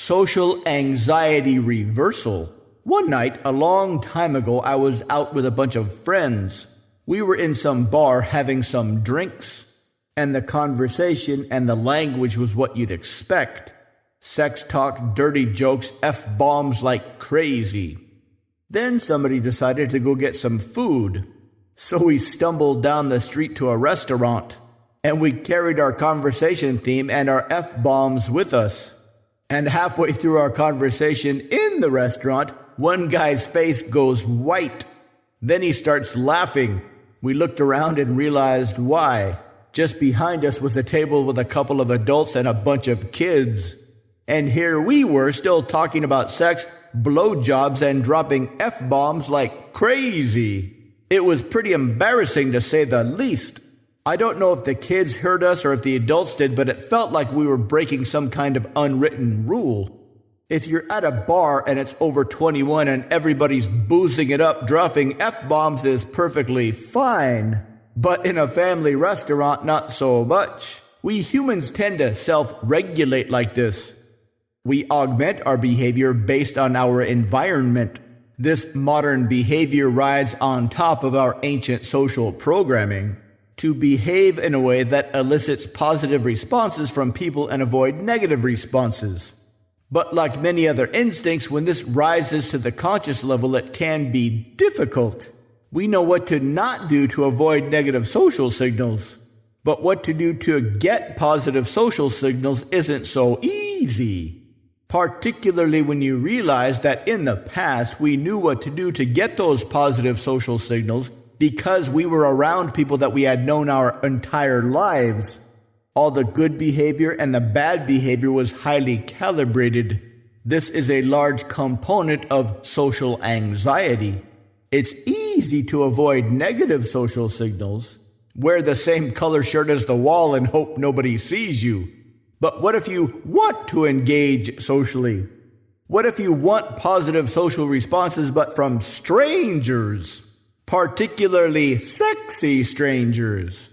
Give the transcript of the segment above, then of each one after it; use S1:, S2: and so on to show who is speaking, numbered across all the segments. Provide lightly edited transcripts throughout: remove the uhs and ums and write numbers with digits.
S1: Social anxiety reversal. One night, a long time ago, I was out with a bunch of friends. We were in some bar having some drinks, and the conversation and the language was what you'd expect. Sex talk, dirty jokes, F-bombs like crazy. Then somebody decided to go get some food. So we stumbled down the street to a restaurant, and we carried our conversation theme and our F-bombs with us. And halfway through our conversation in the restaurant, one guy's face goes white. Then he starts laughing. We looked around and realized why. Just behind us was a table with a couple of adults and a bunch of kids. And here we were still talking about sex, blowjobs, and dropping F-bombs like crazy. It was pretty embarrassing to say the least. I don't know if the kids heard us or if the adults did, but it felt like we were breaking some kind of unwritten rule. If you're at a bar and it's over 21 and everybody's boozing it up, dropping F-bombs is perfectly fine. But in a family restaurant, not so much. We humans tend to self-regulate like this. We augment our behavior based on our environment. This modern behavior rides on top of our ancient social programming to behave in a way that elicits positive responses from people and avoid negative responses. But like many other instincts, when this rises to the conscious level, it can be difficult. We know what to not do to avoid negative social signals, but what to do to get positive social signals isn't so easy. Particularly when you realize that in the past we knew what to do to get those positive social signals because we were around people that we had known our entire lives. All the good behavior and the bad behavior was highly calibrated. This is a large component of social anxiety. It's easy to avoid negative social signals. Wear the same color shirt as the wall and hope nobody sees you. But what if you want to engage socially? What if you want positive social responses, but from strangers? Particularly sexy strangers.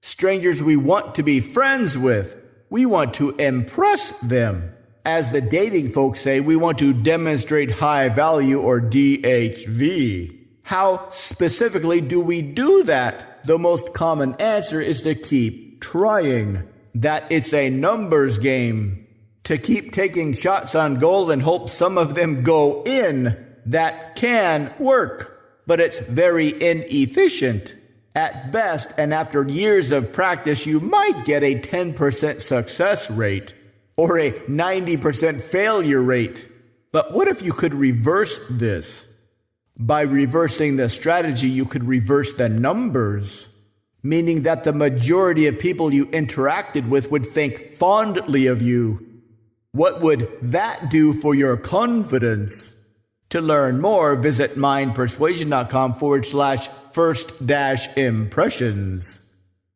S1: Strangers we want to be friends with. We want to impress them. As the dating folks say, we want to demonstrate high value or DHV. How specifically do we do that? The most common answer is to keep trying. That it's a numbers game. To keep taking shots on goal and hope some of them go in. That can work, but it's very inefficient. At best, and after years of practice, you might get a 10% success rate or a 90% failure rate. But what if you could reverse this? By reversing the strategy, you could reverse the numbers, meaning that the majority of people you interacted with would think fondly of you. What would that do for your confidence? To learn more, visit mindpersuasion.com/first-impressions.